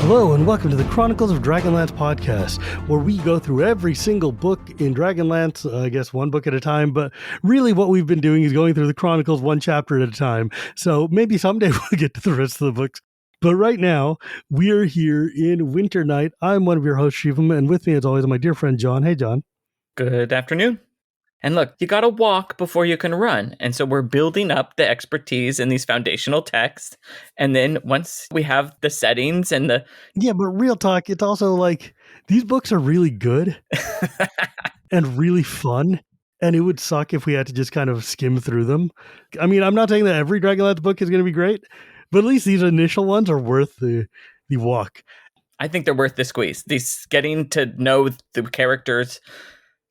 Hello and welcome to the Chronicles of Dragonlance podcast, where we go through every single book in Dragonlance, I guess one book at a time, but really what we've been doing is going through the Chronicles one chapter at a time. So maybe someday we'll get to the rest of the books. But right now, we are here in Winter Night. I'm one of your hosts, Shivam, and with me as always, my dear friend John. Hey, John. Good afternoon. And look, you gotta walk before you can run. And so we're building up the expertise in these foundational texts. And then once we have the settings and the... Yeah, but real talk, it's also like, these books are really good and really fun. And it would suck if we had to just kind of skim through them. I mean, I'm not saying that every Dragonlance book is going to be great, but at least these initial ones are worth the walk. I think they're worth the squeeze. These getting to know the characters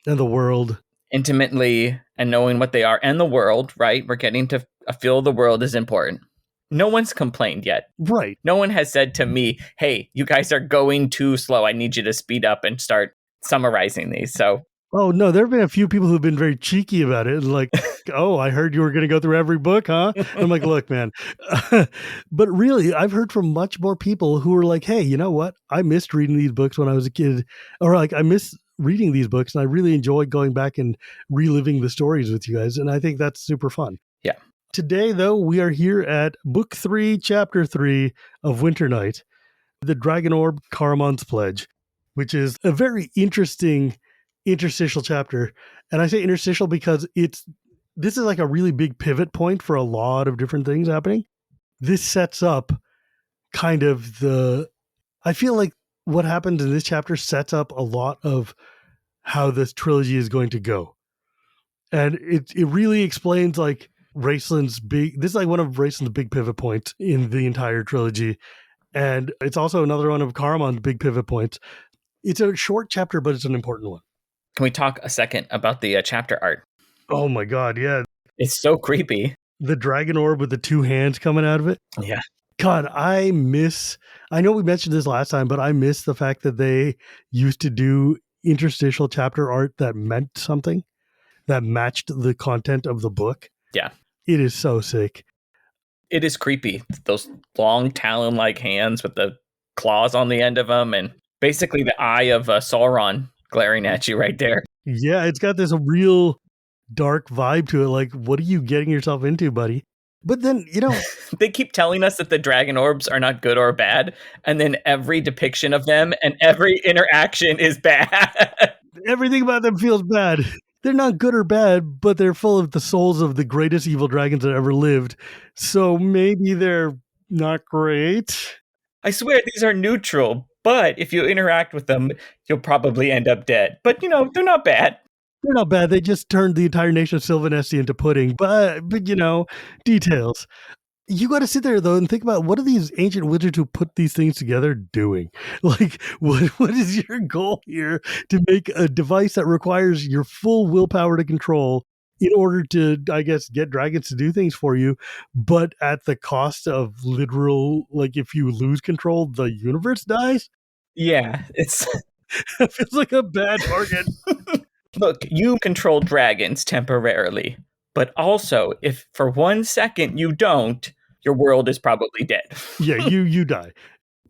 and the world intimately and knowing what they are and the world, right? We're getting to feel the world is important. No one's complained yet. Right. No one has said to me, hey, you guys are going too slow. I need you to speed up and start summarizing these. So, oh, no, there have been a few people who've been very cheeky about it. Like, oh, I heard you were going to go through every book, huh? I'm like, look, man. But really, I've heard from much more people who are like, hey, you know what? I missed reading these books when I was a kid. Or like, I miss reading these books and I really enjoy going back and reliving the stories with you guys. And I think that's super fun. Yeah. Today, though, we are here at Book 3, Chapter 3 of Winter Night, the Dragon Orb, Caramon's Pledge, which is a very interesting interstitial chapter. And I say interstitial because this is like a really big pivot point for a lot of different things happening. This sets up kind of I feel like what happens in this chapter sets up a lot of how this trilogy is going to go. And it really explains like Raistlin's this is like one of Raistlin's big pivot points in the entire trilogy. And it's also another one of Caramon's big pivot points. It's a short chapter, but it's an important one. Can we talk a second about the chapter art? Oh my God, yeah. It's so creepy. The Dragon Orb with the two hands coming out of it. Yeah. God, I know we mentioned this last time, but I miss the fact that they used to do interstitial chapter art that meant something, that matched the content of the book. Yeah. It is so sick. It is creepy. Those long talon-like hands with the claws on the end of them and basically the eye of Sauron glaring at you right there. Yeah, it's got this real dark vibe to it. Like, what are you getting yourself into, buddy? But then, they keep telling us that the dragon orbs are not good or bad. And then every depiction of them and every interaction is bad. Everything about them feels bad. They're not good or bad, but they're full of the souls of the greatest evil dragons that ever lived. So maybe they're not great. I swear these are neutral, but if you interact with them, you'll probably end up dead. But, they're not bad. They're not bad. They just turned the entire nation of Sylvanesti into pudding. But details. You got to sit there, though, and think about what are these ancient wizards who put these things together doing? Like, what is your goal here to make a device that requires your full willpower to control in order to, I guess, get dragons to do things for you, but at the cost of literal, like, if you lose control, the universe dies? Yeah, it feels like a bad bargain. Look, you control dragons temporarily, but also if for 1 second you don't, your world is probably dead. Yeah, you die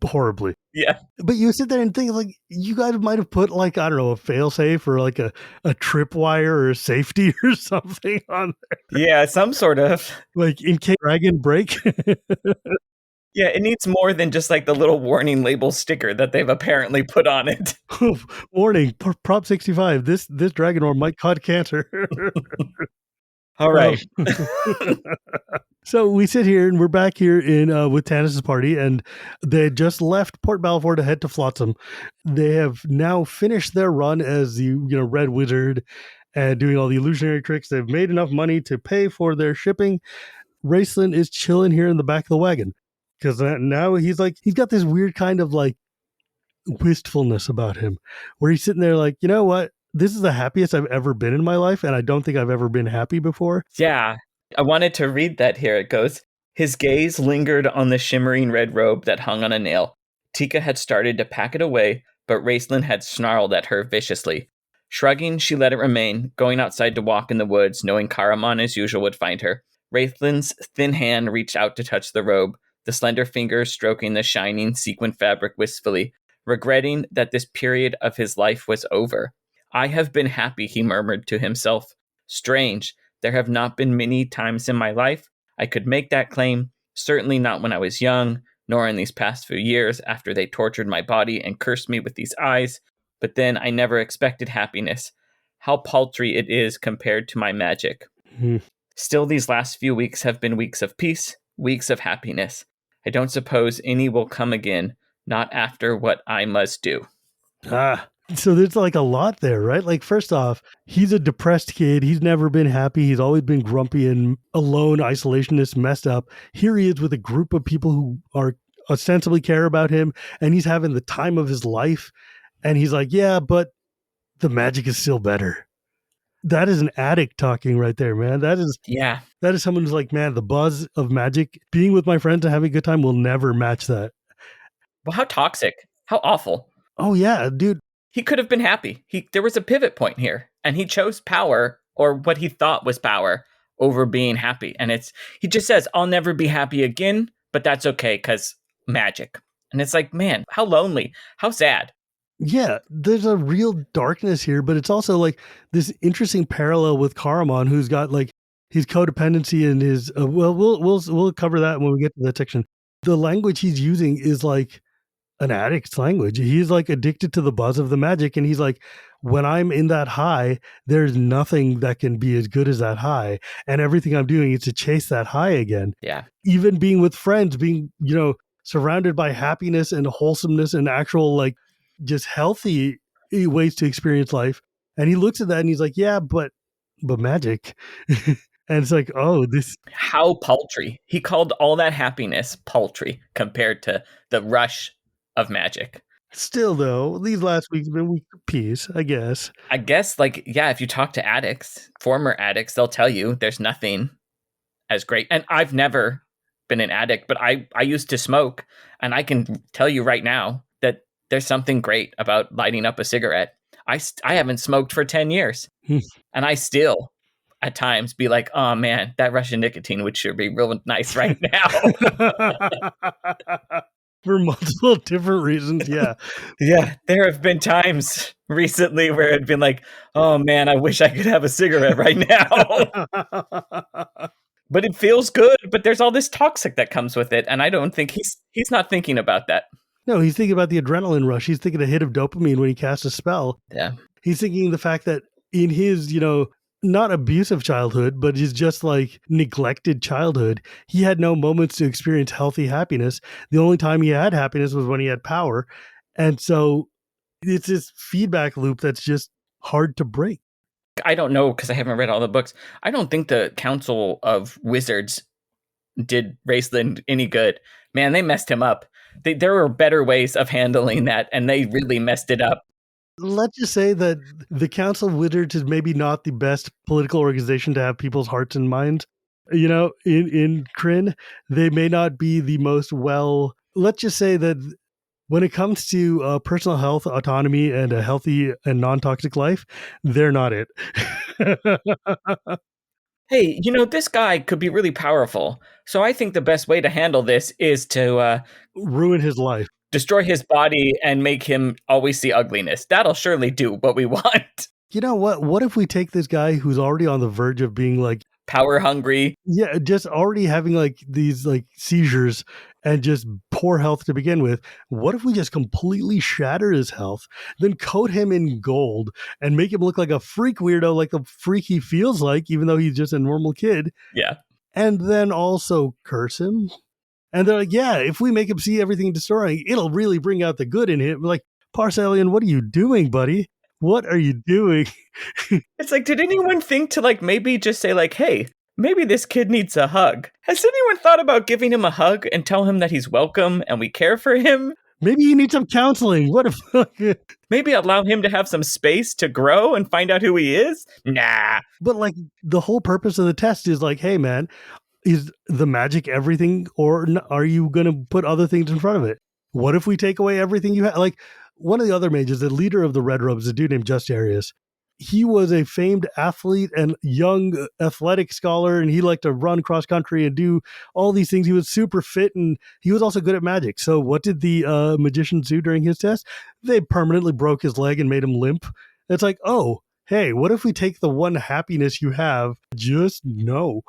horribly. Yeah. But you sit there and think like you guys might have put like, I don't know, a failsafe or like a tripwire or a safety or something on there. Yeah, some sort of. Like in case dragon break. Yeah, it needs more than just like the little warning label sticker that they've apparently put on it. Warning, Prop 65, this Dragon Orb might cause cancer. All right. So we sit here and we're back here in with Tanis' party, and they had just left Port Balfour to head to Flotsam. They have now finished their run as the Red Wizard and doing all the illusionary tricks. They've made enough money to pay for their shipping. Raistlin is chilling here in the back of the wagon because now he's got this weird kind of like wistfulness about him where he's sitting there like, you know what? This is the happiest I've ever been in my life, and I don't think I've ever been happy before. Yeah, I wanted to read that here. It goes, his gaze lingered on the shimmering red robe that hung on a nail. Tika had started to pack it away, but Raistlin had snarled at her viciously. Shrugging, she let it remain, going outside to walk in the woods, knowing Caramon as usual would find her. Raistlin's thin hand reached out to touch the robe. the slender fingers stroking the shining sequin fabric wistfully, regretting that this period of his life was over. I have been happy, he murmured to himself. Strange, there have not been many times in my life I could make that claim, certainly not when I was young, nor in these past few years after they tortured my body and cursed me with these eyes. But then I never expected happiness. How paltry it is compared to my magic. Still, these last few weeks have been weeks of peace, weeks of happiness. I don't suppose any will come again, not after what I must do. So there's like a lot there, right? Like, first off, he's a depressed kid. He's never been happy. He's always been grumpy and alone, isolationist, messed up. Here he is with a group of people who are ostensibly care about him, and he's having the time of his life. And he's like, yeah, but the magic is still better. That is an addict talking right there, man. That is someone who's like, man, the buzz of magic, being with my friends and having a good time will never match that. Well, how toxic. How awful. Oh, yeah, dude. He could have been happy. There was a pivot point here, and he chose power, or what he thought was power, over being happy. And he just says, I'll never be happy again, but that's okay, because magic. And it's like, man, how lonely, how sad. Yeah, there's a real darkness here, but it's also like this interesting parallel with Caramon, who's got like his codependency and his, we'll cover that when we get to that section. The language he's using is like an addict's language. He's like addicted to the buzz of the magic. And he's like, when I'm in that high, there's nothing that can be as good as that high. And everything I'm doing is to chase that high again. Yeah. Even being with friends, being, surrounded by happiness and wholesomeness and actual, like, just healthy ways to experience life. And he looks at that and he's like, yeah, but magic. And it's like, oh, this. How paltry. He called all that happiness paltry compared to the rush of magic. Still, though, these last weeks have been weeks of peace, I guess. I guess, like, yeah, if you talk to addicts, former addicts, they'll tell you there's nothing as great. And I've never been an addict, but I used to smoke. And I can tell you right now that there's something great about lighting up a cigarette. I haven't smoked for 10 years. And I still, at times, be like, oh, man, that rush of nicotine would sure be real nice right now. For multiple different reasons, yeah. Yeah, there have been times recently where it'd been like, oh man, I wish I could have a cigarette right now. But it feels good, but there's all this toxic that comes with it, and I don't think he's not thinking about that. No, he's thinking about the adrenaline rush. He's thinking a hit of dopamine when he casts a spell. Yeah. He's thinking the fact that in his, not abusive childhood, but his just like neglected childhood, he had no moments to experience healthy happiness. The only time he had happiness was when he had power. And so it's this feedback loop that's just hard to break. I don't know, because I haven't read all the books. I don't think the Council of Wizards did Raistlin any good. Man, they messed him up. There were better ways of handling that, and they really messed it up. Let's just say that the Council of Wizards is maybe not the best political organization to have people's hearts and minds. In Kryn, they may not be the most let's just say that when it comes to personal health, autonomy, and a healthy and non-toxic life, they're not it. Hey, this guy could be really powerful. So I think the best way to handle this is to ruin his life. Destroy his body and make him always see ugliness. That'll surely do what we want. You know what? What if we take this guy who's already on the verge of being like power hungry? Yeah, just already having like these like seizures and just poor health to begin with. What if we just completely shatter his health, then coat him in gold and make him look like a freak weirdo, like the freak he feels like, even though he's just a normal kid? Yeah. And then also curse him? And they're like, yeah, if we make him see everything destroying, it'll really bring out the good in him. Like, Parcelion, what are you doing, buddy? What are you doing? It's like, did anyone think to like maybe just say like, hey, maybe this kid needs a hug? Has anyone thought about giving him a hug and tell him that he's welcome and we care for him? Maybe he needs some counseling. What if maybe allow him to have some space to grow and find out who he is? Nah. But like the whole purpose of the test is like, hey man, is the magic everything, or are you going to put other things in front of it? What if we take away everything you have? Like one of the other mages, the leader of the Red Robes, a dude named Justarius. he was a famed athlete and young athletic scholar, and he liked to run cross country and do all these things. He was super fit, and he was also good at magic. So what did the magicians do during his test? They permanently broke his leg and made him limp. It's like, oh, hey, what if we take the one happiness you have? Just no.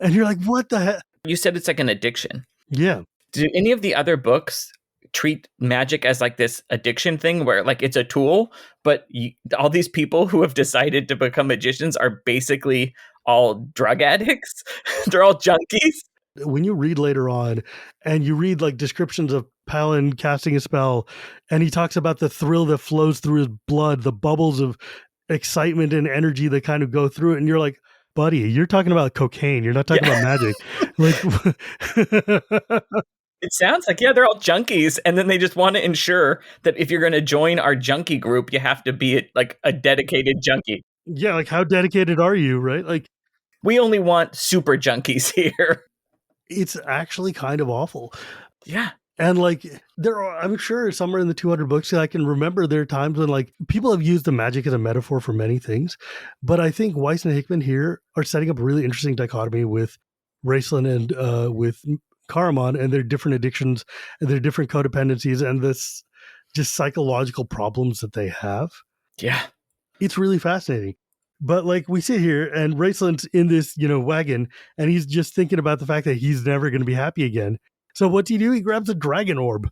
And you're like, what the heck? You said it's like an addiction. Yeah. Do any of the other books treat magic as like this addiction thing where like it's a tool, but all these people who have decided to become magicians are basically all drug addicts? They're all junkies? When you read later on and you read like descriptions of Palin casting a spell, and he talks about the thrill that flows through his blood, the bubbles of excitement and energy that kind of go through it, and you're like, buddy, you're talking about cocaine. You're not talking about magic. Like, it sounds like, yeah, they're all junkies. And then they just want to ensure that if you're going to join our junkie group, you have to be like a dedicated junkie. Yeah, like how dedicated are you, right? Like, we only want super junkies here. It's actually kind of awful. Yeah. And like I'm sure somewhere in the 200 books, I can remember there are times when like people have used the magic as a metaphor for many things. But I think Weiss and Hickman here are setting up a really interesting dichotomy with Raistlin and with Caramon and their different addictions and their different codependencies and this just psychological problems that they have. Yeah. It's really fascinating. But like we sit here and Raistlin's in this, wagon, and he's just thinking about the fact that he's never going to be happy again. So what's he do? He grabs a Dragon Orb.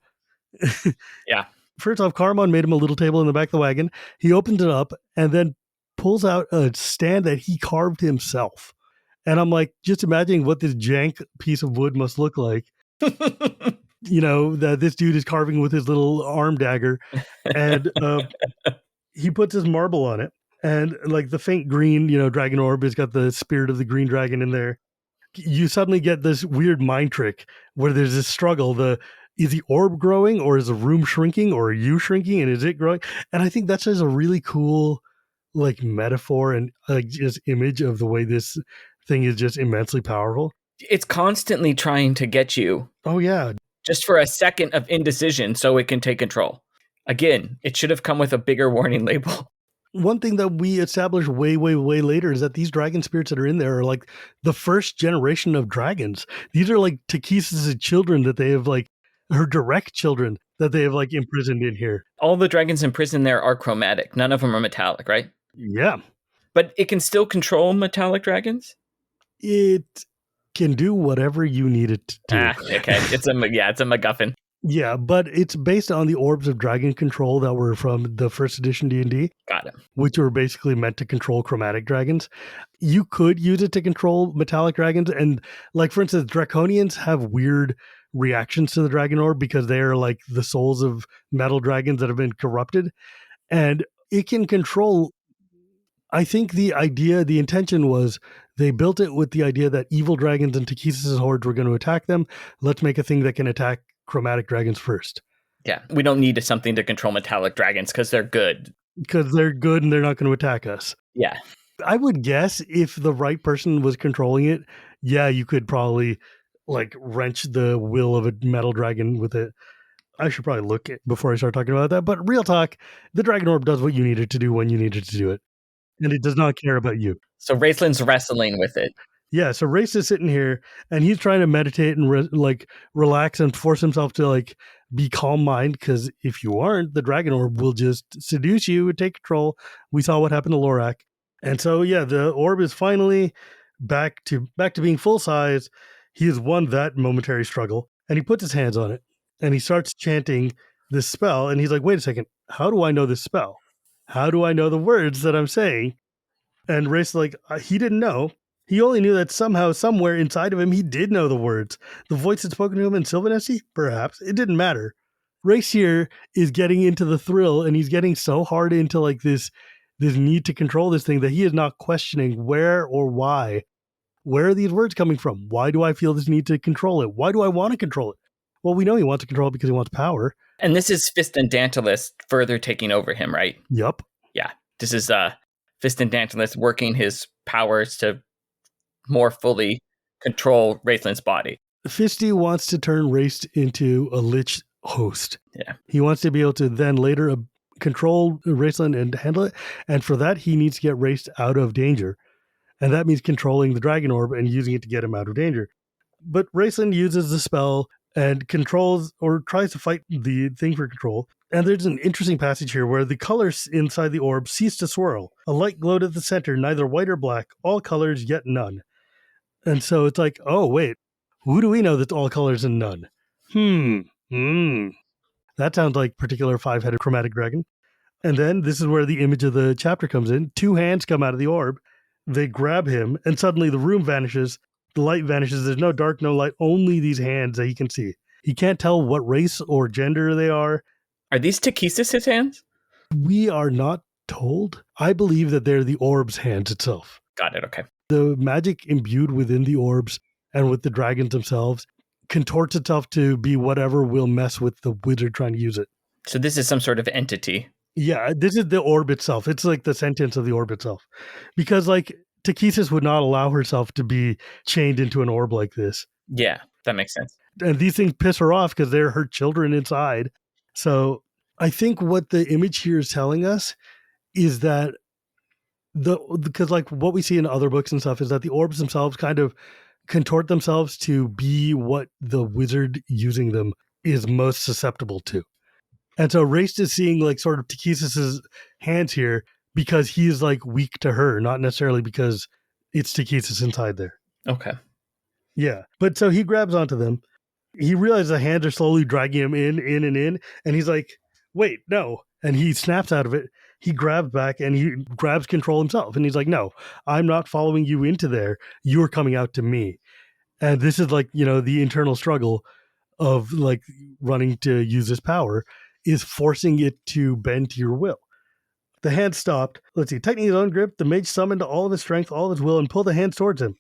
Yeah. First off, Caramon made him a little table in the back of the wagon. He opens it up and then pulls out a stand that he carved himself. And I'm like, just imagining what this jank piece of wood must look like. That this dude is carving with his little arm dagger. And he puts his marble on it. And like the faint green, Dragon Orb has got the spirit of the green dragon in there. You suddenly get this weird mind trick where there's this struggle. Is the orb growing, or is the room shrinking, or are you shrinking, and is it growing? And I think that's just a really cool like metaphor and like just image of the way this thing is just immensely powerful. It's constantly trying to get you. Oh yeah. Just for a second of indecision so it can take control. Again, it should have come with a bigger warning label. One thing that we established way, way, way later is that these dragon spirits that are in there are like the first generation of dragons. These are like Takis's children that they have like, her direct children that they have like imprisoned in here. All the dragons imprisoned there are chromatic. None of them are metallic, right? Yeah. But it can still control metallic dragons? It can do whatever you need it to do. Okay. It's a MacGuffin. Yeah, but it's based on the orbs of dragon control that were from the first edition D&D. Got it. Which were basically meant to control chromatic dragons. You could use it to control metallic dragons. And like, for instance, draconians have weird reactions to the dragon orb because they are like the souls of metal dragons that have been corrupted. And it can control... I think the intention was they built it with the idea that evil dragons and Takis's hordes were going to attack them. Let's make a thing that can attack chromatic dragons first. Yeah, we don't need something to control metallic dragons because they're good. Because they're good and they're not going to attack us. Yeah. I would guess if the right person was controlling it, yeah, you could probably like wrench the will of a metal dragon with it. I should probably look at before I start talking about that. But real talk, the Dragon Orb does what you need it to do when you need it to do it. And it does not care about you. So Raistlin's wrestling with it. Yeah, so Race is sitting here and he's trying to meditate and relax and force himself to like be calm mind, because if you aren't, the Dragon Orb will just seduce you and take control. We saw what happened to Lorak. And so yeah, the orb is finally back to being full size. He has won that momentary struggle and he puts his hands on it and he starts chanting this spell, and he's like, wait a second, how do I know this spell? How do I know the words that I'm saying? And Race he didn't know. He only knew that somehow, somewhere inside of him, he did know the words. The voice had spoken to him in Sylvanesi? Perhaps. It didn't matter. Race here is getting into the thrill, and he's getting so hard into like this need to control this thing that he is not questioning where or why. Where are these words coming from? Why do I feel this need to control it? Why do I want to control it? Well, we know he wants to control it because he wants power. And this is Fist and Dantalus further taking over him, right? Yup. Yeah. This is Fist and Dantalus working his powers to more fully control Raistlin's body. Fisty wants to turn Raist into a lich host. Yeah. He wants to be able to then later control Raistlin and handle it. And for that, he needs to get Raist out of danger. And that means controlling the Dragon Orb and using it to get him out of danger. But Raistlin uses the spell and controls or tries to fight the thing for control. And there's an interesting passage here where the colors inside the orb cease to swirl. A light glowed at the center, neither white or black, all colors yet none. And so it's like, oh, wait, who do we know that's all colors and none? That sounds like particular 5-headed chromatic dragon. And then this is where the image of the chapter comes in. 2 hands come out of the orb. They grab him, and suddenly the room vanishes. The light vanishes. There's no dark, no light, only these hands that he can see. He can't tell what race or gender they are. Are these Takesis' hands? We are not told. I believe that they're the orb's hands itself. Got it, okay. The magic imbued within the orbs and with the dragons themselves contorts itself to be whatever will mess with the wizard trying to use it. So this is some sort of entity. Yeah, this is the orb itself. It's like the sentence of the orb itself. Because like Takesis would not allow herself to be chained into an orb like this. Yeah, that makes sense. And these things piss her off because they're her children inside. So I think what the image here is telling us is that because like what we see in other books and stuff is that the orbs themselves kind of contort themselves to be what the wizard using them is most susceptible to. And so Raist is seeing like sort of Takesis' hands here because he's like weak to her, not necessarily because it's Takesis inside there. Okay. Yeah. But so he grabs onto them. He realizes the hands are slowly dragging him in, and he's like, wait, no. And he snaps out of it. He grabs back and he grabs control himself. And he's like, no, I'm not following you into there. You're coming out to me. And this is like, the internal struggle of like running to use this power is forcing it to bend to your will. The hand stopped. Let's see. Tightening his own grip, the mage summoned all of his strength, all of his will, and pulled the hands towards him.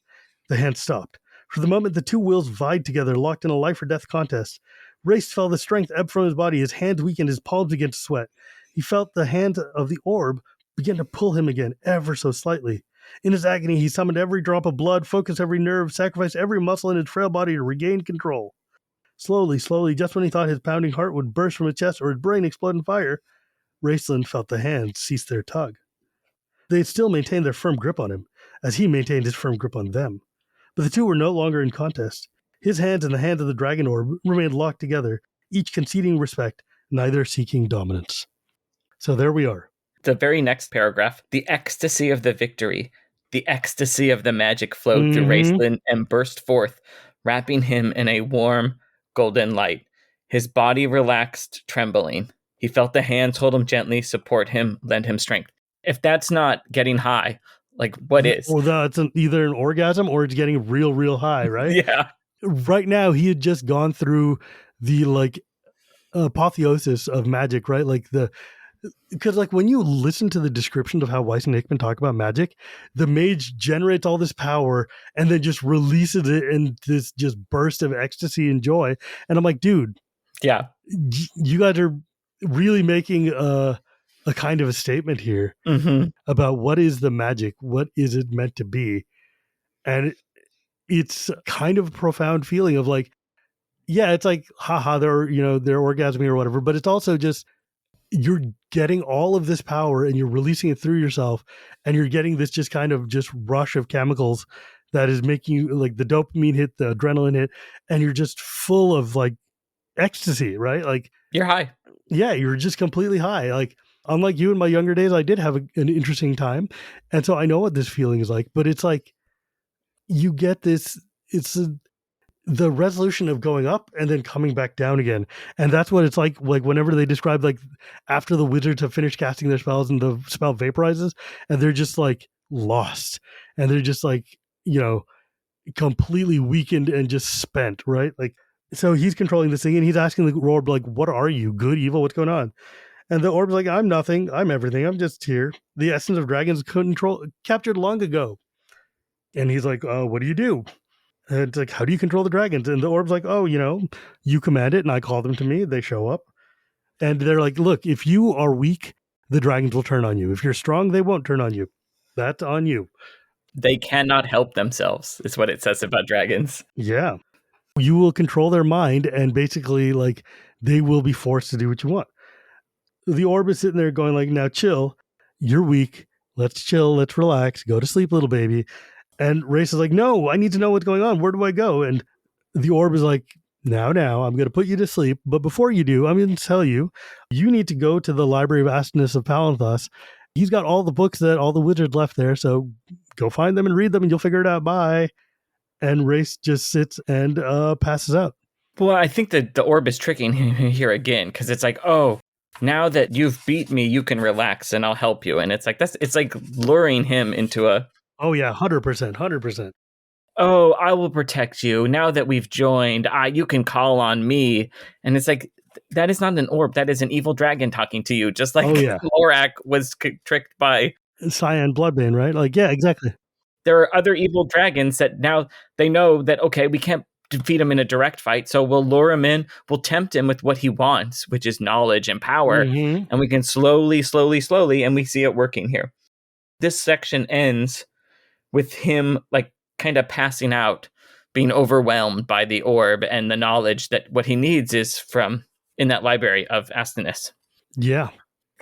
The hand stopped. For the moment, the 2 wills vied together, locked in a life or death contest. Raist felt the strength ebb from his body. His hands weakened. His palms began to sweat. He felt the hand of the orb begin to pull him again, ever so slightly. In his agony, he summoned every drop of blood, focused every nerve, sacrificed every muscle in his frail body to regain control. Slowly, just when he thought his pounding heart would burst from his chest or his brain explode in fire, Raistlin felt the hands cease their tug. They still maintained their firm grip on him, as he maintained his firm grip on them. But the 2 were no longer in contest. His hands and the hands of the Dragon Orb remained locked together, each conceding respect, neither seeking dominance. So there we are. The very next paragraph, the ecstasy of the victory, the ecstasy of the magic flowed through Raistlin and burst forth, wrapping him in a warm, golden light. His body relaxed, trembling. He felt the hands hold him gently, support him, lend him strength. If that's not getting high, like what is? Well, that's either an orgasm or it's getting real, real high, right? Yeah. Right now, he had just gone through the like apotheosis of magic, right? Like because like when you listen to the description of how Weiss and Hickman talk about magic, the mage generates all this power and then just releases it in this just burst of ecstasy and joy. And I'm like, dude, yeah, you guys are really making a kind of a statement here about what is the magic, what is it meant to be, and it's kind of a profound feeling of like, yeah, it's like, haha, they're orgasming or whatever, but it's also just you're getting all of this power and you're releasing it through yourself, and you're getting this just kind of just rush of chemicals that is making you like the dopamine hit, the adrenaline hit, and you're just full of like ecstasy, right? Like you're high. Yeah, you're just completely high. Like unlike you in my younger days, I did have an interesting time, and so I know what this feeling is like. But it's like you get this. It's the resolution of going up and then coming back down again, and that's what it's like. Like whenever they describe like after the wizards have finished casting their spells and the spell vaporizes, and they're just like lost, and they're just like completely weakened and just spent, right? Like. So he's controlling this thing, and he's asking the orb, like, what are you? Good, evil? What's going on? And the orb's like, I'm nothing. I'm everything. I'm just here. The essence of dragons captured long ago. And he's like, what do you do? And it's like, how do you control the dragons? And the orb's like, oh, you command it, and I call them to me. They show up. And they're like, look, if you are weak, the dragons will turn on you. If you're strong, they won't turn on you. That's on you. They cannot help themselves, is what it says about dragons. Yeah. You will control their mind, and basically like they will be forced to do what you want. the orb is sitting there going like, now chill. You're weak. Let's chill. Let's relax. Go to sleep, little baby. And Race is like, no, I need to know what's going on. Where do I go? And the orb is like, now, I'm going to put you to sleep. But before you do, I'm going to tell you, you need to go to the Library of Astonus of Palanthas. He's got all the books that all the wizards left there. So go find them and read them and you'll figure it out. Bye. And Race just sits and passes out. Well, I think that the orb is tricking him here again, because it's like, oh, now that you've beat me, you can relax and I'll help you. And it's like luring him into a, oh yeah, 100%. oh, I will protect you. Now that we've joined, you can call on me. And it's like, that is not an orb. That is an evil dragon talking to you. Just like Lorak was tricked by Cyan Bloodbane, right? Like, yeah, exactly. There are other evil dragons that now they know that, okay, we can't defeat him in a direct fight. So we'll lure him in. We'll tempt him with what he wants, which is knowledge and power. Mm-hmm. And we can slowly, and we see it working here. This section ends with him like kind of passing out, being overwhelmed by the orb and the knowledge that what he needs is from in that library of Astonus. Yeah.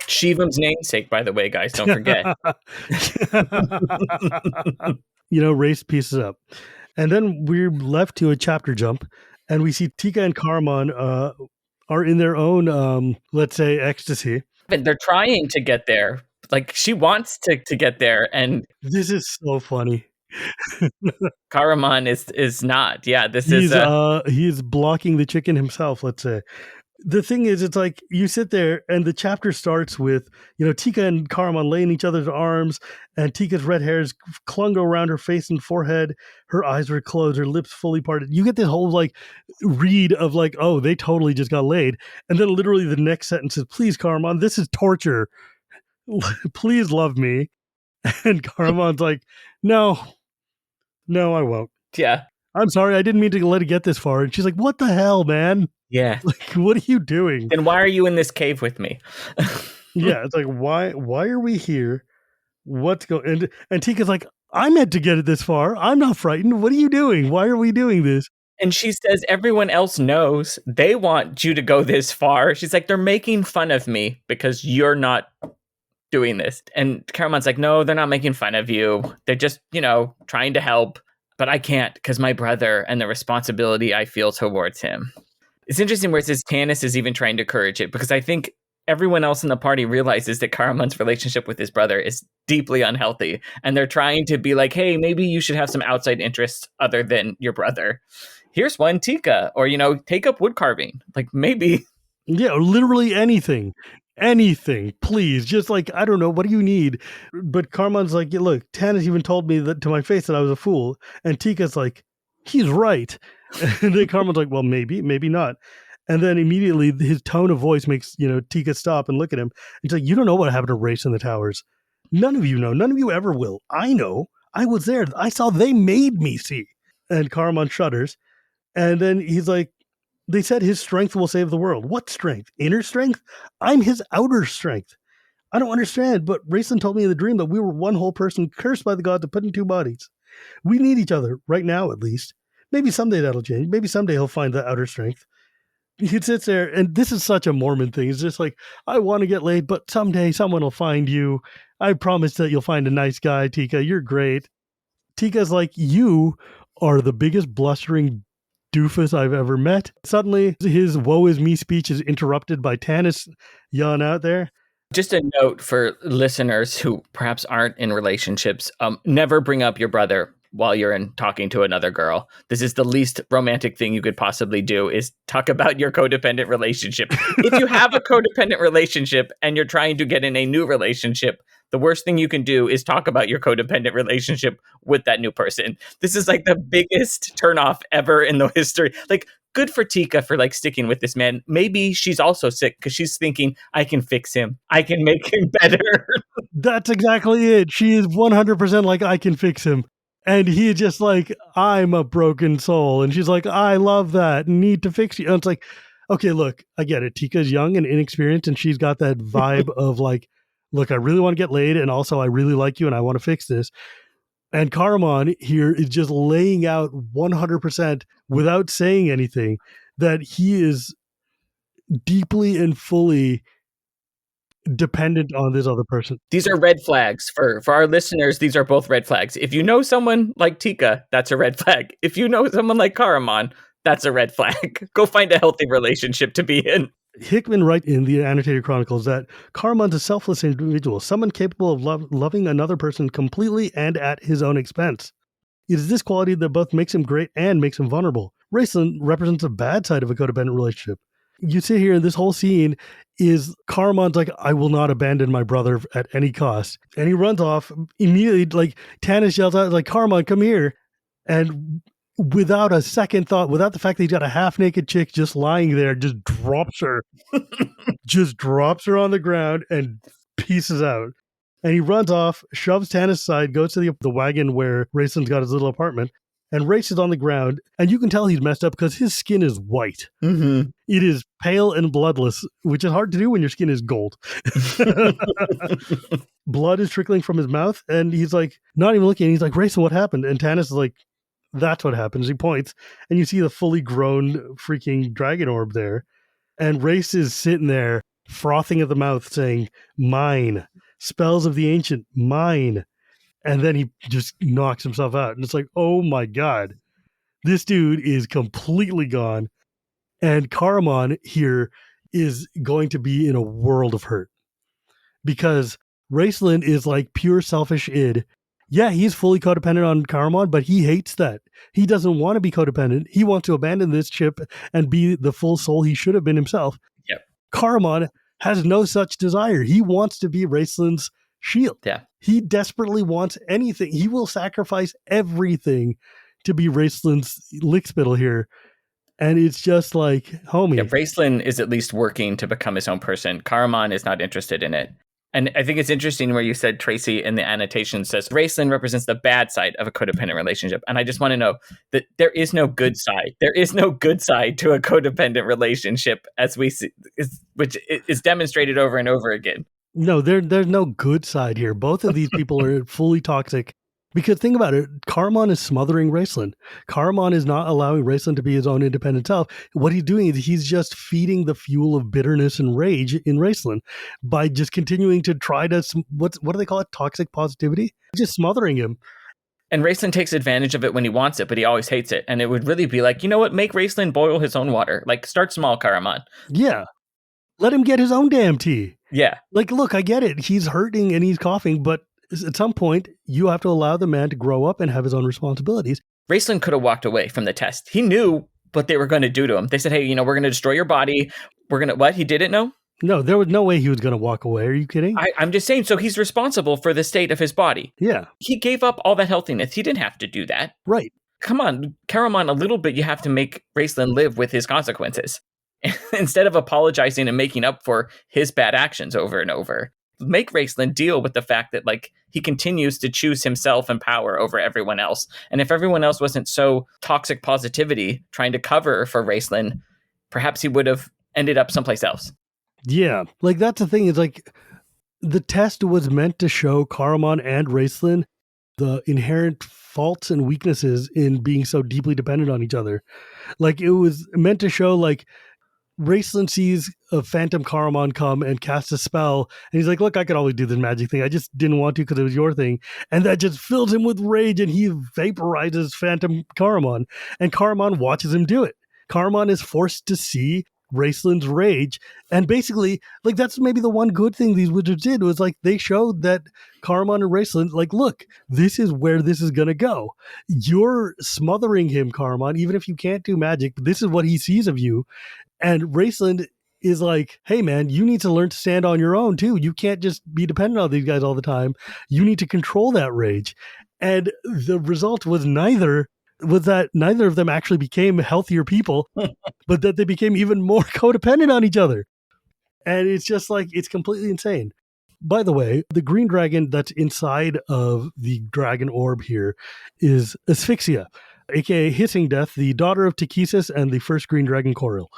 Shivam's namesake, by the way, guys, don't forget. Race pieces up. And then we're left to a chapter jump, and we see Tika and Caramon are in their own, let's say, ecstasy. But they're trying to get there. Like, she wants to get there, and this is so funny. Caramon is not. Yeah, he's blocking the chicken himself, let's say. The thing is, it's like you sit there and the chapter starts with, Tika and Caramon laying each other's arms, and Tika's red hairs clung around her face and forehead. Her eyes were closed, her lips fully parted. You get this whole like read of like, oh, they totally just got laid. And then literally the next sentence is, please, Caramon, this is torture. Please love me. And Caramon's like, no, I won't. Yeah. I'm sorry, I didn't mean to let it get this far. And she's like, what the hell, man? Yeah. Like, what are you doing? Then why are you in this cave with me? Yeah, it's like, why are we here? What's going? And Tika's like, I meant to get it this far. I'm not frightened. What are you doing? Why are we doing this? And she says, everyone else knows. They want you to go this far. She's like, they're making fun of me because you're not doing this. And Caramon's like, no, they're not making fun of you. They're just, trying to help. But I can't because my brother and the responsibility I feel towards him. It's interesting where it says Tanis is even trying to encourage it, because I think everyone else in the party realizes that Caramon's relationship with his brother is deeply unhealthy. And they're trying to be like, hey, maybe you should have some outside interests other than your brother. Here's one, Tika, or, take up wood carving. Like, maybe. Yeah, literally anything. Anything, please. Just like, I don't know, what do you need? But Caramon's like, yeah, look, Tanis even told me that to my face that I was a fool. And Tika's like, he's right. And then Caramon's like, well, maybe not. And then immediately his tone of voice makes, Tika stop and look at him. He's like, you don't know what happened to Race in the Towers. None of you know. None of you ever will. I know. I was there. I saw they made me see. And Caramon shudders. And then he's like, they said his strength will save the world. What strength? Inner strength? I'm his outer strength. I don't understand, but Raistlin told me in the dream that we were one whole person cursed by the gods to put in two bodies. We need each other, right now at least. Maybe someday that'll change. Maybe someday he'll find the outer strength. He sits there, and this is such a Mormon thing. It's just like, I want to get laid, but someday someone will find you. I promise that you'll find a nice guy, Tika. You're great. Tika's like, you are the biggest blustering doofus I've ever met. Suddenly, his woe is me speech is interrupted by Tanis yelling out there. Just a note for listeners who perhaps aren't in relationships, never bring up your brother while you're talking to another girl. This is the least romantic thing you could possibly do, is talk about your codependent relationship. If you have a codependent relationship and you're trying to get in a new relationship, the worst thing you can do is talk about your codependent relationship with that new person. This is like the biggest turnoff ever in the history. Like, good for Tika for like sticking with this man. Maybe she's also sick because she's thinking, I can fix him. I can make him better. That's exactly it. She is 100% like, I can fix him. And he just like, I'm a broken soul. And she's like, I love that. Need to fix you. And it's like, okay, look, I get it. Tika's young and inexperienced, and she's got that vibe of like, look, I really want to get laid, and also I really like you, and I want to fix this. And Caramon here is just laying out 100% without saying anything, that he is deeply and fully dependent on this other person. These are red flags for our listeners. These are both red flags. If you know someone like Tika, that's a red flag. If you know someone like Caramon, that's a red flag. Go find a healthy relationship to be in. Hickman writes in the Annotated Chronicles that Caramon's a selfless individual, someone capable of loving another person completely and at his own expense. It is this quality that both makes him great and makes him vulnerable. Raistlin represents a bad side of a codependent relationship. You sit here, and this whole scene is Caramon's like, I will not abandon my brother at any cost. And he runs off immediately, like Tanis yells out, like, Caramon, come here. And without a second thought, without the fact that he's got a half-naked chick just lying there, just drops her on the ground and pieces out. And he runs off, shoves Tanis aside, goes to the wagon where Raistlin's got his little apartment, and races on the ground. And you can tell he's messed up because his skin is white. Mm-hmm. It is pale and bloodless, which is hard to do when your skin is gold. Blood is trickling from his mouth, and he's like, not even looking. He's like, Raistlin, what happened? And Tanis is like, that's what happens. He points, and you see the fully grown freaking dragon orb there. And Race is sitting there, frothing at the mouth, saying, mine. Spells of the ancient, mine. And then he just knocks himself out. And it's like, oh my God, this dude is completely gone. And Caramon here is going to be in a world of hurt. Because Raistlin is like pure selfish id. Yeah, he's fully codependent on Caramon, but he hates that. He doesn't want to be codependent. He wants to abandon this ship and be the full soul he should have been himself. Yep. Caramon has no such desire. He wants to be Raistlin's shield. Yeah. He desperately wants anything. He will sacrifice everything to be Raistlin's lickspittle here. And it's just like, homie. Yeah, Raistlin is at least working to become his own person. Caramon is not interested in it. And I think it's interesting where you said, Tracy, in the annotation says, Raistlin represents the bad side of a codependent relationship. And I just want to know that there is no good side. There is no good side to a codependent relationship, as we see, which is demonstrated over and over again. No, there's no good side here. Both of these people are fully toxic. Because think about it, Caramon is smothering Raistlin. Caramon is not allowing Raistlin to be his own independent self. What he's doing is he's just feeding the fuel of bitterness and rage in Raistlin by just continuing to try to, what do they call it? Toxic positivity? Just smothering him. And Raistlin takes advantage of it when he wants it, but he always hates it. And it would really be like, you know what? Make Raistlin boil his own water. Like, start small, Caramon. Yeah. Let him get his own damn tea. Yeah. Like, look, I get it. He's hurting and he's coughing, but at some point, you have to allow the man to grow up and have his own responsibilities. Raistlin could have walked away from the test. He knew what they were going to do to him. They said, hey, we're going to destroy your body. We're going to, what? He didn't know? No, there was no way he was going to walk away. Are you kidding? I'm just saying, so he's responsible for the state of his body. Yeah. He gave up all that healthiness. He didn't have to do that. Right. Come on, Caramon, a little bit, you have to make Raistlin live with his consequences. Instead of apologizing and making up for his bad actions over and over. Make Raistlin deal with the fact that, like, he continues to choose himself and power over everyone else. And if everyone else wasn't so toxic positivity trying to cover for Raistlin, perhaps he would have ended up someplace else. Yeah. Like, that's the thing. Is like, the test was meant to show Caramon and Raistlin the inherent faults and weaknesses in being so deeply dependent on each other. Like, it was meant to show, like, Raistlin sees a phantom Caramon come and cast a spell, and he's like, look, I could always do this magic thing. I just didn't want to because it was your thing. And that just fills him with rage, and he vaporizes phantom Caramon, and Caramon watches him do it. Caramon is forced to see Raistlin's rage, and basically, like, that's maybe the one good thing these wizards did, was like, they showed that Caramon and Raistlin, like, look, this is where this is gonna go. You're smothering him, Caramon, even if you can't do magic. This is what he sees of you. And Raistlin is like, hey man, you need to learn to stand on your own too. You can't just be dependent on these guys all the time. You need to control that rage. And the result was that neither of them actually became healthier people, but that they became even more codependent on each other. And it's just like, it's completely insane. By the way, the green dragon that's inside of the dragon orb here is Asphyxia, aka Hissing Death, the daughter of Tikissus and the first green dragon Coril.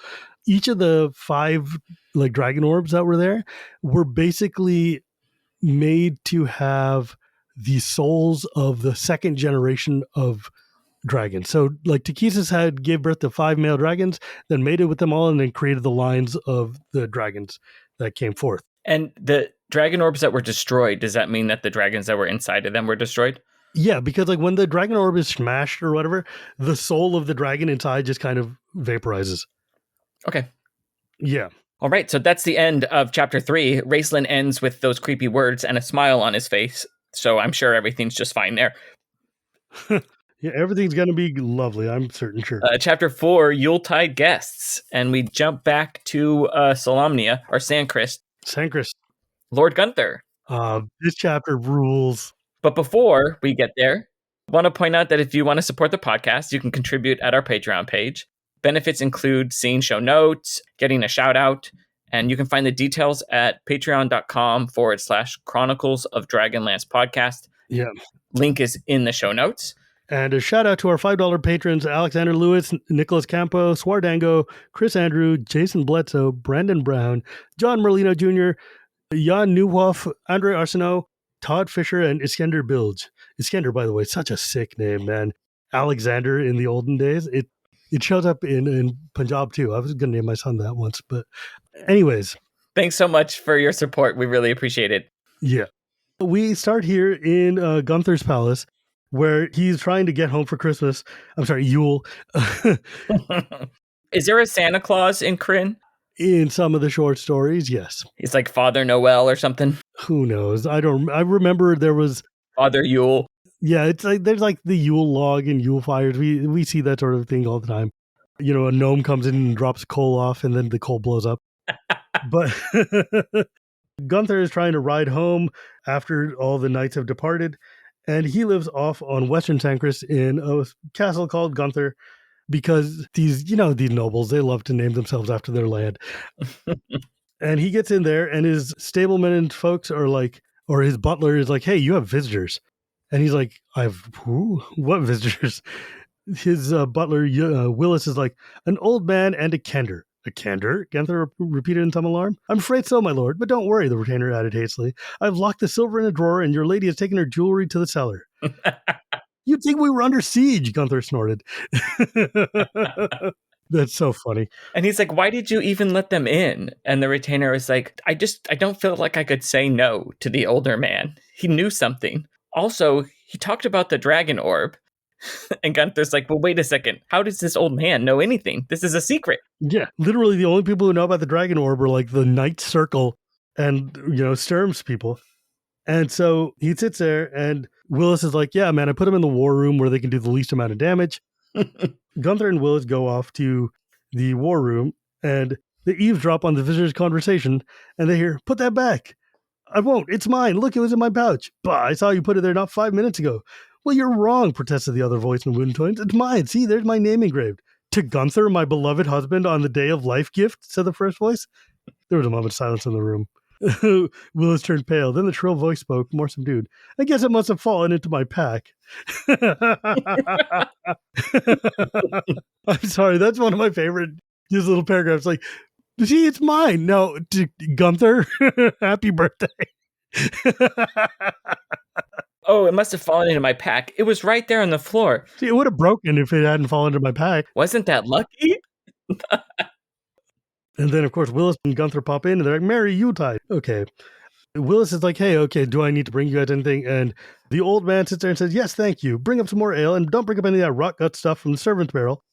Each of the 5 like dragon orbs that were there were basically made to have the souls of the second generation of dragons. So like Tikissus gave birth to 5 male dragons, then mated with them all, and then created the lines of the dragons that came forth. And the dragon orbs that were destroyed, does that mean that the dragons that were inside of them were destroyed? Yeah, because like when the dragon orb is smashed or whatever, the soul of the dragon inside just kind of vaporizes. Okay. Yeah. All right, so that's the end of chapter 3. Raistlin ends with those creepy words and a smile on his face, so I'm sure everything's just fine there. Yeah, everything's going to be lovely, I'm certain, sure. Chapter 4, Yuletide Guests, and we jump back to Solamnia, or Sandcrest. Sandcrest. Lord Gunther. This chapter rules. But before we get there, I want to point out that if you want to support the podcast, you can contribute at our Patreon page. Benefits include seeing show notes, getting a shout out, and you can find the details at patreon.com/Chronicles of Dragonlance podcast. Yeah. Link is in the show notes. And a shout out to our $5 patrons, Alexander Lewis, Nicholas Campo, Swardango, Chris Andrew, Jason Bledsoe, Brandon Brown, John Merlino Jr., Jan Newhoff, Andre Arsenault, Todd Fisher, and Iskender Bilge. Iskender, by the way, such a sick name, man. Alexander in the olden days. It shows up in Punjab too. I was going to name my son that once, but anyways. Thanks so much for your support. We really appreciate it. Yeah. We start here in Gunther's palace, where he's trying to get home for Christmas. I'm sorry, Yule. Is there a Santa Claus in Kryn? In some of the short stories, yes. He's like Father Noel or something. Who knows? I remember there was Father Yule. Yeah, it's like there's like the Yule log and Yule fires. We see that sort of thing all the time. You know, a gnome comes in and drops coal off, and then the coal blows up. But Gunther is trying to ride home after all the knights have departed, and he lives off on Western Sandcrest in a castle called Gunther, because these nobles, they love to name themselves after their land. And he gets in there, and his stablemen and folks are like, or his butler is like, "Hey, you have visitors." And he's like, who? What visitors? His butler, Willis, is like, "An old man and a kender." "A kender?" Gunther repeated in some alarm. "I'm afraid so, my lord, but don't worry," the retainer added hastily. "I've locked the silver in a drawer, and your lady has taken her jewelry to the cellar." "You'd think we were under siege," Gunther snorted. That's so funny. And he's like, "Why did you even let them in?" And the retainer is like, I don't feel like I could say no to the older man. He knew something. Also, he talked about the Dragon Orb." And Gunther's like, "Well, wait a second. How does this old man know anything? This is a secret." Yeah, literally the only people who know about the Dragon Orb are like the Knight Circle and, Sturm's people. And so he sits there, and Willis is like, "Yeah, man, I put him in the war room where they can do the least amount of damage." Gunther and Willis go off to the war room, and they eavesdrop on the visitors' conversation, and they hear, "Put that back." "I won't. It's mine. Look, it was in my pouch." "Bah, I saw you put it there not 5 minutes ago." "Well, you're wrong," protested the other voice in wooden tones. "It's mine. See, there's my name engraved." "To Gunther, my beloved husband, on the day of life gift," said the first voice. There was a moment of silence in the room. Willis turned pale. Then the shrill voice spoke, more subdued. "I guess it must have fallen into my pack." I'm sorry. That's one of my favorite, these little paragraphs. Like, "See, it's mine. No, Gunther, happy birthday." "Oh, it must have fallen into my pack. It was right there on the floor." "See, it would have broken if it hadn't fallen into my pack." "Wasn't that lucky?" And then, of course, Willis and Gunther pop in, and they're like, "Merry Yuletide." Okay. Willis is like, "Hey, okay, do I need to bring you guys anything?" And the old man sits there and says, "Yes, thank you. Bring up some more ale, and don't bring up any of that rot gut stuff from the servant's barrel.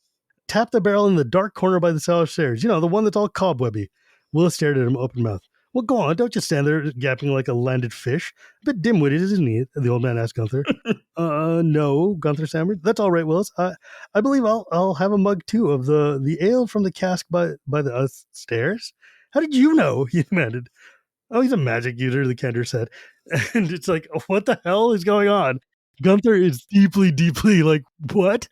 Tap the barrel in the dark corner by the cellar stairs. The one that's all cobwebby." Willis stared at him open mouthed. "Well, go on. Don't just stand there gapping like a landed fish. A bit dim-witted, isn't he?" the old man asked Gunther. No," Gunther stammered. "That's all right, Willis. I believe I'll have a mug, too, of the ale from the cask by the stairs." "How did you know?" he demanded. "Oh, he's a magic user," the kender said. And it's like, what the hell is going on? Gunther is deeply, deeply like, what?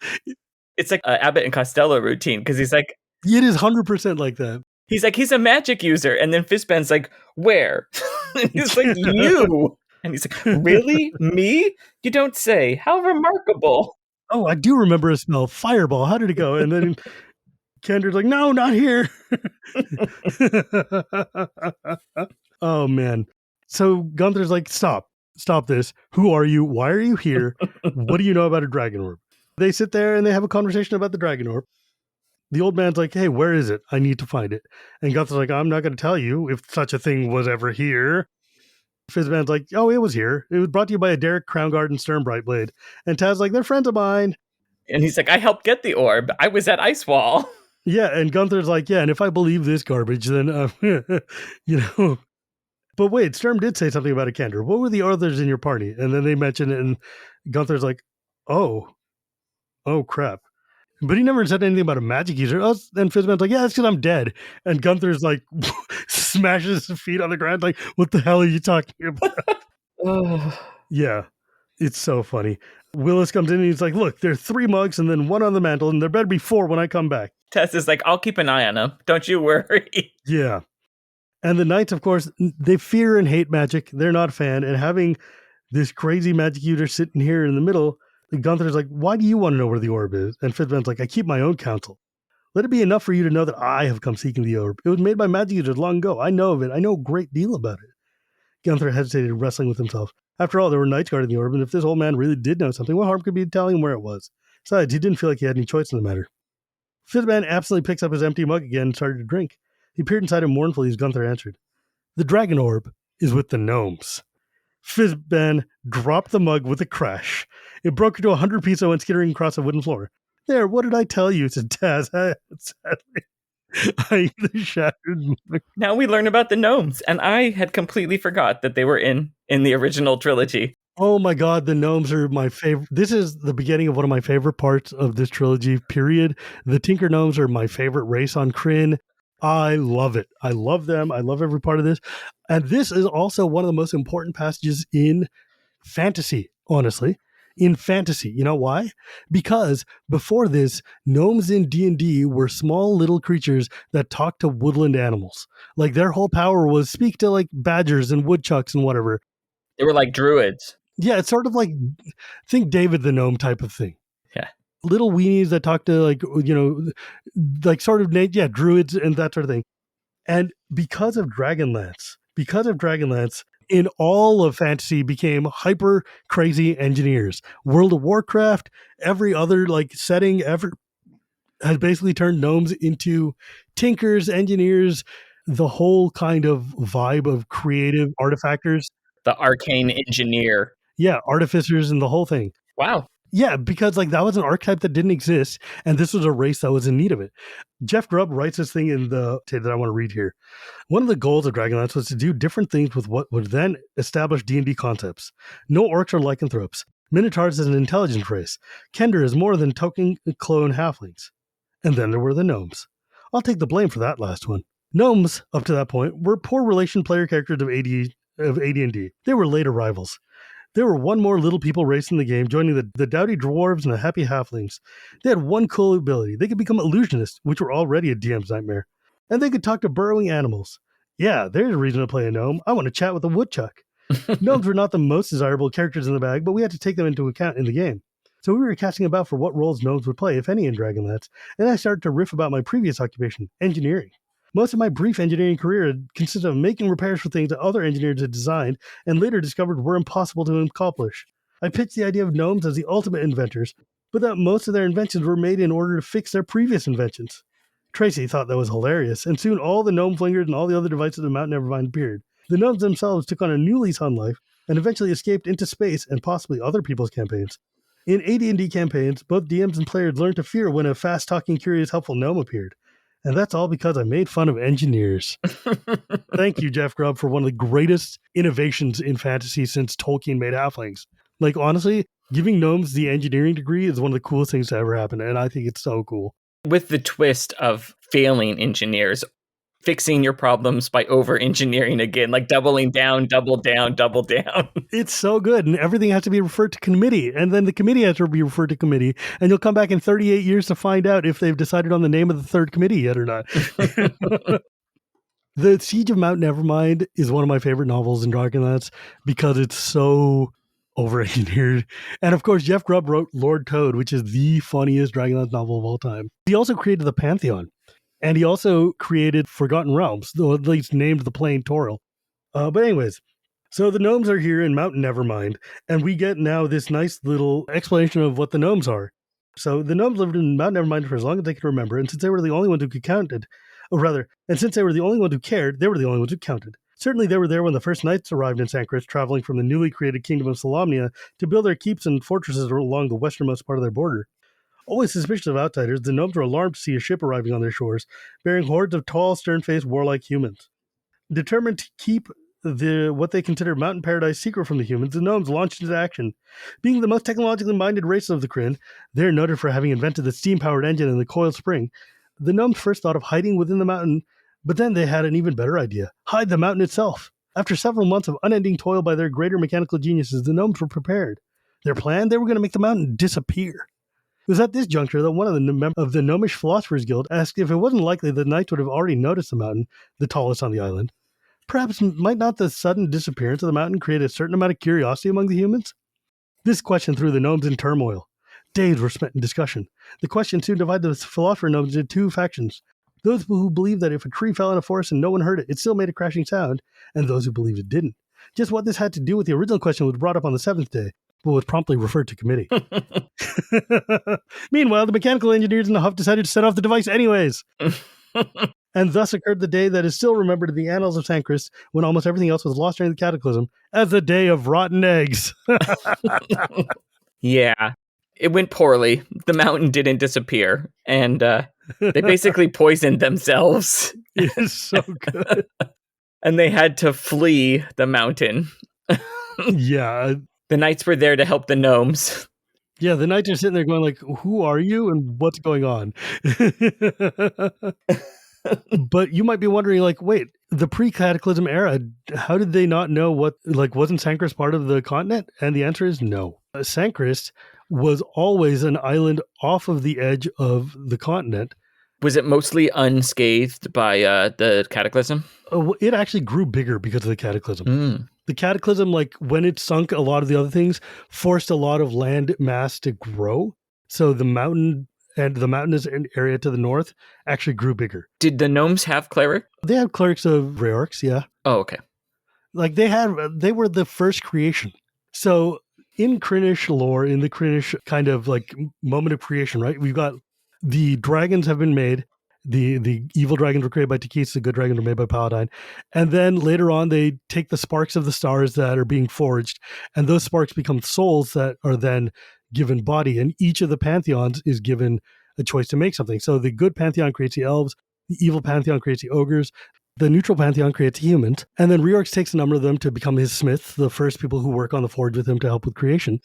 It's like Abbott and Costello routine, because he's like... It is 100% like that. He's like, he's a magic user. And then Fizban's like, "Where?" And he's like, "You." And he's like, "Really? Me? You don't say. How remarkable." "Oh, I do remember a smell. Fireball. How did it go?" And then Kender's like, "No, not here." Oh, man. So Gunther's like, Stop this. Who are you? Why are you here? What do you know about a Dragon Orb?" They sit there and they have a conversation about the Dragon Orb. The old man's like, hey, where is it? I need to find it. And Gunther's like, I'm not going to tell you if such a thing was ever here. Fizban's like, oh, it was here. It was brought to you by a Derek Crownguard and Stern Brightblade. And Taz's like, they're friends of mine. And he's like, I helped get the orb. I was at Icewall. Yeah, and Gunther's like, yeah, and if I believe this garbage, then, you know. But wait, Sturm did say something about a Kender. What were the others in your party? And then they mentioned it, and Gunther's like, oh crap. But he never said anything about a magic user. And Fizban's like, yeah, that's because I'm dead. And Gunther's like, smashes his feet on the ground, like, what the hell are you talking about? Yeah, it's so funny. Willis comes in and he's like, look, there are 3 mugs and then 1 on the mantle, and there better be 4 when I come back. Tess is like, I'll keep an eye on him. Don't you worry. Yeah. And the Knights, of course, they fear and hate magic. They're not a fan. And having this crazy magic user sitting here in the middle, Gunther's like, why do you want to know where the orb is? And Fizban's like, I keep my own counsel. Let it be enough for you to know that I have come seeking the orb. It was made by magic users long ago. I know of it. I know a great deal about it. Gunther hesitated, wrestling with himself. After all, there were knights guarding the orb, and if this old man really did know something, what harm could be telling him where it was? Besides, he didn't feel like he had any choice in the matter. Fizban absently picks up his empty mug again and started to drink. He peered inside him mournfully as Gunther answered. The Dragon Orb is with the Gnomes. Fizban dropped the mug with a crash. It broke into 100 pieces and went skittering across the wooden floor. There, what did I tell you? Said Taz. Sadly, I the shattered mug. Now we learn about the Gnomes, and I had completely forgot that they were in the original trilogy. Oh my god, the Gnomes are my favorite. This is the beginning of one of my favorite parts of this trilogy, period. The Tinker Gnomes are my favorite race on Krynn. I love it. I love them. I love every part of this. And this is also one of the most important passages in fantasy, honestly. In fantasy. You know why? Because before this, gnomes in D&D were small little creatures that talked to woodland animals. Like their whole power was speak to like badgers and woodchucks and whatever. They were like druids. Yeah, it's sort of like, think David the Gnome type of thing. Yeah. Little weenies that talk to like, you know, like sort of, druids and that sort of thing. And because of Dragonlance, in all of fantasy became hyper crazy engineers. World of Warcraft, every other like setting ever has basically turned gnomes into tinkers, engineers, the whole kind of vibe of creative artifactors. The arcane engineer. Yeah, artificers and the whole thing. Wow. Yeah, because like that was an archetype that didn't exist, and this was a race that was in need of it. Jeff Grubb writes this thing in the that I want to read here. One of the goals of Dragonlance was to do different things with what would then establish D&D concepts. No orcs or lycanthropes. Minotaurs is an intelligence race. Kender is more than token clone halflings. And then there were the gnomes. I'll take the blame for that last one. Gnomes, up to that point, were poor relation player characters of AD&D. They were late arrivals. There were one more little people race in the game, joining the dowdy dwarves and the happy halflings. They had one cool ability. They could become illusionists, which were already a DM's nightmare. And they could talk to burrowing animals. Yeah, there's a reason to play a gnome. I want to chat with a woodchuck. Gnomes were not the most desirable characters in the bag, but we had to take them into account in the game. So we were casting about for what roles gnomes would play, if any, in Dragonlance, and I started to riff about my previous occupation, engineering. Most of my brief engineering career consisted of making repairs for things that other engineers had designed and later discovered were impossible to accomplish. I pitched the idea of gnomes as the ultimate inventors, but that most of their inventions were made in order to fix their previous inventions. Tracy thought that was hilarious, and soon all the gnome flingers and all the other devices of Mount Nevermind appeared. The gnomes themselves took on a new lease on life and eventually escaped into space and possibly other people's campaigns. In AD&D campaigns, both DMs and players learned to fear when a fast-talking, curious, helpful gnome appeared. And that's all because I made fun of engineers. Thank you, Jeff Grubb, for one of the greatest innovations in fantasy since Tolkien made halflings. Like, honestly, giving gnomes the engineering degree is one of the coolest things to ever happen, and I think it's so cool. With the twist of failing engineers, fixing your problems by over-engineering again, like doubling down, double down, double down. It's so good, and everything has to be referred to committee, and then the committee has to be referred to committee, and you'll come back in 38 years to find out if they've decided on the name of the third committee yet or not. The Siege of Mount Nevermind is one of my favorite novels in Dragonlance because it's so over-engineered. And of course, Jeff Grubb wrote Lord Toad, which is the funniest Dragonlance novel of all time. He also created the Pantheon. And he also created Forgotten Realms, though at least named the plane Toril. But anyways, so the gnomes are here in Mount Nevermind, and we get now this nice little explanation of what the gnomes are. So the gnomes lived in Mount Nevermind for as long as they could remember, and since they were the only ones who since they were the only ones who cared, they were the only ones who counted. Certainly they were there when the first knights arrived in Sancris, traveling from the newly created kingdom of Solamnia to build their keeps and fortresses along the westernmost part of their border. Always suspicious of outsiders, the gnomes were alarmed to see a ship arriving on their shores, bearing hordes of tall, stern-faced, warlike humans. Determined to keep what they considered mountain paradise secret from the humans, the gnomes launched into action. Being the most technologically minded races of the Kryn, they're noted for having invented the steam-powered engine and the coiled spring. The gnomes first thought of hiding within the mountain, but then they had an even better idea: hide the mountain itself. After several months of unending toil by their greater mechanical geniuses, the gnomes were prepared. Their plan? They were going to make the mountain disappear. It was at this juncture that one of the members of the Gnomish Philosophers Guild asked if it wasn't likely the knights would have already noticed the mountain, the tallest on the island. Perhaps might not the sudden disappearance of the mountain create a certain amount of curiosity among the humans? This question threw the gnomes in turmoil. Days were spent in discussion. The question soon divided the philosopher gnomes into two factions: those who believed that if a tree fell in a forest and no one heard it, it still made a crashing sound, and those who believed it didn't. Just what this had to do with the original question was brought up on the seventh day, but was promptly referred to committee. Meanwhile, the mechanical engineers in the Huff decided to set off the device anyways. And thus occurred the day that is still remembered in the annals of Sancris, when almost everything else was lost during the cataclysm, as the day of rotten eggs. Yeah, it went poorly. The mountain didn't disappear, and they basically poisoned themselves. It is so good. And they had to flee the mountain. Yeah. The knights were there to help the gnomes. Yeah, the knights are sitting there going like, who are you and what's going on? But you might be wondering, like, wait, the pre-cataclysm era, how did they not know wasn't Sancris part of the continent? And the answer is no. Sancris was always an island off of the edge of the continent. Was it mostly unscathed by the cataclysm? It actually grew bigger because of the cataclysm. The cataclysm, like when it sunk, a lot of the other things forced a lot of land mass to grow. So the mountain and the mountainous area to the north actually grew bigger. Did the gnomes have cleric? They had clerics of Raorcs, yeah. Oh, okay. Like they were the first creation. So in Krynnish lore, in the Krynnish kind of like moment of creation, right? We've got the dragons have been made. The evil dragons were created by Tikis, the good dragons were made by Paladine. And then later on, they take the sparks of the stars that are being forged, and those sparks become souls that are then given body. And each of the pantheons is given a choice to make something. So the good pantheon creates the elves, the evil pantheon creates the ogres, the neutral pantheon creates humans, and then Raorcs takes a number of them to become his smiths, the first people who work on the forge with him to help with creation.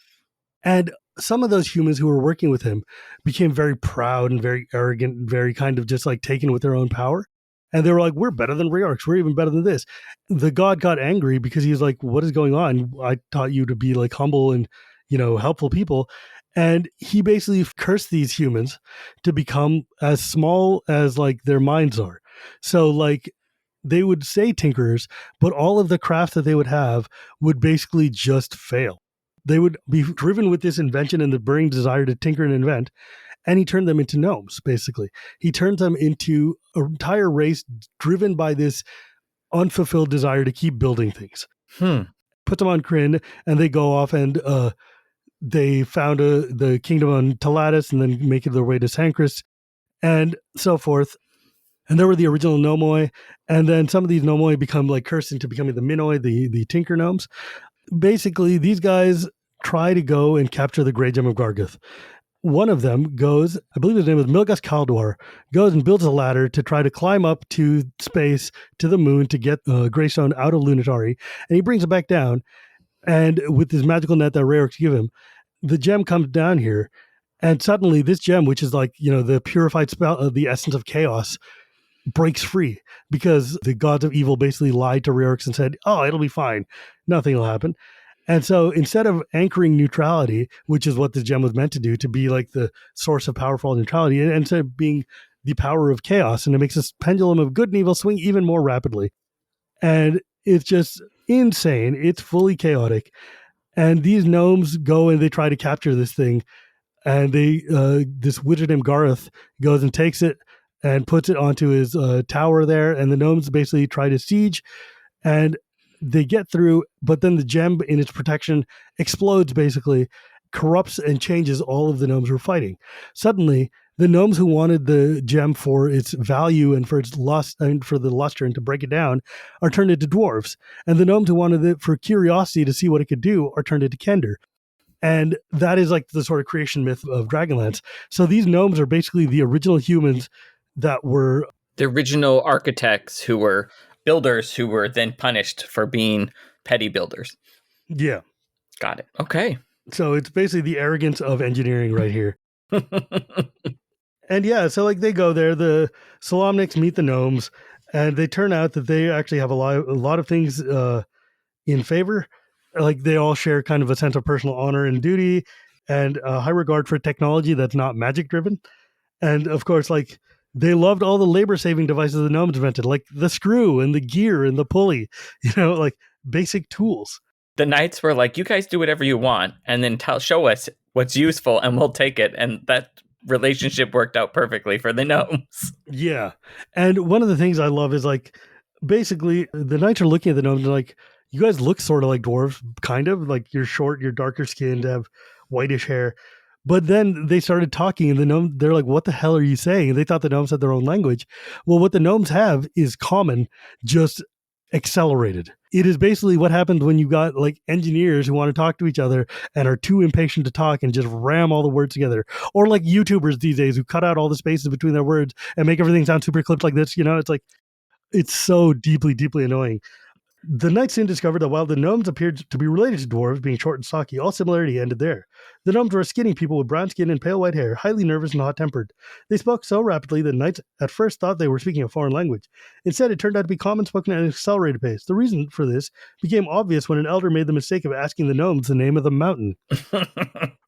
And some of those humans who were working with him became very proud and very arrogant and very kind of just like taken with their own power. And they were like, we're better than Raorcs. We're even better than this. The god got angry because he was like, what is going on? I taught you to be like humble and, helpful people. And he basically cursed these humans to become as small as like their minds are. So like they would say tinkerers, but all of the craft that they would have would basically just fail. They would be driven with this invention and the burning desire to tinker and invent, and he turned them into gnomes, basically. He turned them into an entire race driven by this unfulfilled desire to keep building things. Put them on Kryn, and they go off and they found the kingdom on Talatis and then make their way to Sancris and so forth. And there were the original Nomoi, and then some of these Nomoi become like cursed into becoming the Minoi, the Tinker Gnomes. Basically, these guys try to go and capture the Grey Gem of Garguth. One of them goes, I believe his name is Milgas Kaldor, goes and builds a ladder to try to climb up to space, to the moon, to get Greystone out of Lunitari, and he brings it back down. And with his magical net that Raorcs give him, the gem comes down here, and suddenly this gem, which is like, the purified spell, the essence of chaos, breaks free because the gods of evil basically lied to Raorcs and said, oh, it'll be fine. Nothing will happen. And so instead of anchoring neutrality, which is what the gem was meant to do, to be like the source of powerful neutrality, and instead of being the power of chaos, and it makes this pendulum of good and evil swing even more rapidly. And it's just insane. It's fully chaotic. And these gnomes go and they try to capture this thing. And this wizard named Gareth goes and takes it and puts it onto his tower there. And the gnomes basically try to siege. And they get through, but then the gem in its protection explodes basically. corrupts and changes all of the gnomes who are fighting. Suddenly, the gnomes who wanted the gem for its value and for its lust and for the luster and to break it down are turned into dwarves. And the gnomes who wanted it for curiosity to see what it could do are turned into kender. And that is like the sort of creation myth of Dragonlance. So these gnomes are basically the original humans that were the original architects who were builders who were then punished for being petty builders. Yeah. Got it. Okay. So it's basically the arrogance of engineering right here. And yeah, so like they go there, the Solamnics meet the gnomes, and they turn out that they actually have a lot of things in favor. Like they all share kind of a sense of personal honor and duty and a high regard for technology that's not magic driven. And of course, like they loved all the labor saving devices the gnomes invented, like the screw and the gear and the pulley, like basic tools. The knights were like, you guys do whatever you want and then show us what's useful and we'll take it. And that relationship worked out perfectly for the gnomes. Yeah. And one of the things I love is like basically the knights are looking at the gnomes and like, you guys look sort of like dwarves, kind of like you're short, you're darker skinned, have whitish hair. But then they started talking and they're like, what the hell are you saying? And they thought the gnomes had their own language. Well, what the gnomes have is common, just accelerated. It is basically what happens when you got like engineers who want to talk to each other and are too impatient to talk and just ram all the words together. Or like YouTubers these days who cut out all the spaces between their words and make everything sound super clipped like this. It's like, it's so deeply, deeply annoying. The knights soon discovered that while the gnomes appeared to be related to dwarves, being short and stocky, all similarity ended there. The gnomes were skinny people with brown skin and pale white hair, highly nervous and hot-tempered. They spoke so rapidly that knights at first thought they were speaking a foreign language. Instead, it turned out to be common spoken at an accelerated pace. The reason for this became obvious when an elder made the mistake of asking the gnomes the name of the mountain.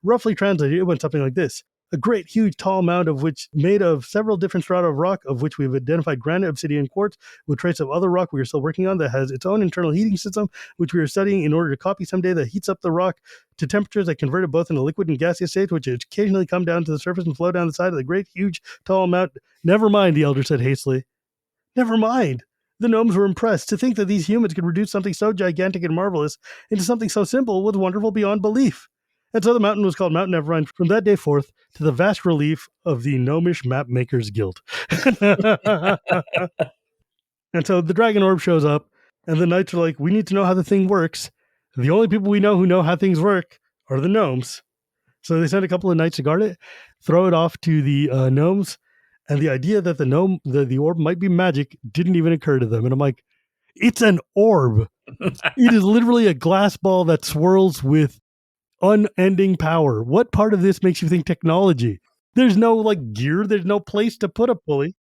Roughly translated, it went something like this. A great, huge, tall mound of which made of several different strata of rock, of which we've identified granite, obsidian, quartz, with trace of other rock we are still working on, that has its own internal heating system, which we are studying in order to copy someday, that heats up the rock to temperatures that convert it both into liquid and gaseous states, which occasionally come down to the surface and flow down the side of the great, huge, tall mountain. Never mind, the elder said hastily. Never mind. The gnomes were impressed. To think that these humans could reduce something so gigantic and marvelous into something so simple was wonderful beyond belief. And so the mountain was called Mount Nevermind from that day forth, to the vast relief of the Gnomish Map Makers Guild. And so the Dragon Orb shows up, and the knights are like, we need to know how the thing works. The only people we know who know how things work are the gnomes. So they send a couple of knights to guard it, throw it off to the gnomes, and the idea that the orb might be magic didn't even occur to them. And I'm like, it's an orb. It is literally a glass ball that swirls with unending power. What part of this makes you think technology? There's no like gear. There's no place to put a pulley.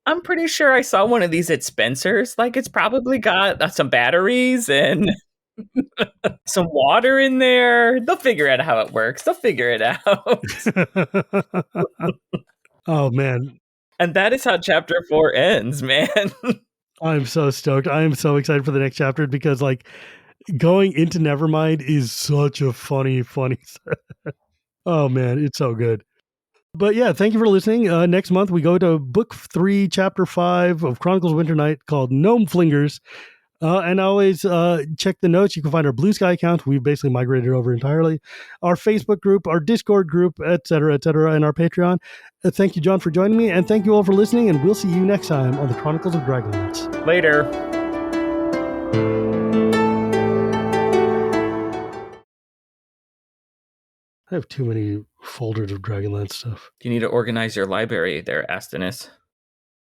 I'm pretty sure I saw one of these at Spencer's. Like it's probably got some batteries and some water in there. They'll figure out how it works. They'll figure it out. Oh, man. And that is how chapter 4 ends, man. I'm so stoked. I am so excited for the next chapter because like going into Nevermind is such a funny. Oh, man. It's so good. But yeah, thank you for listening. Next month, we go to book 3, chapter 5 of Chronicles of Winter Night called Gnome Flingers. And always check the notes. You can find our Blue Sky account. We've basically migrated over entirely. Our Facebook group, our Discord group, etc., and our Patreon. Thank you, John, for joining me. And thank you all for listening. And we'll see you next time on the Chronicles of Dragonlance. Later. I have too many folders of Dragonlance stuff. You need to organize your library there, Astinus.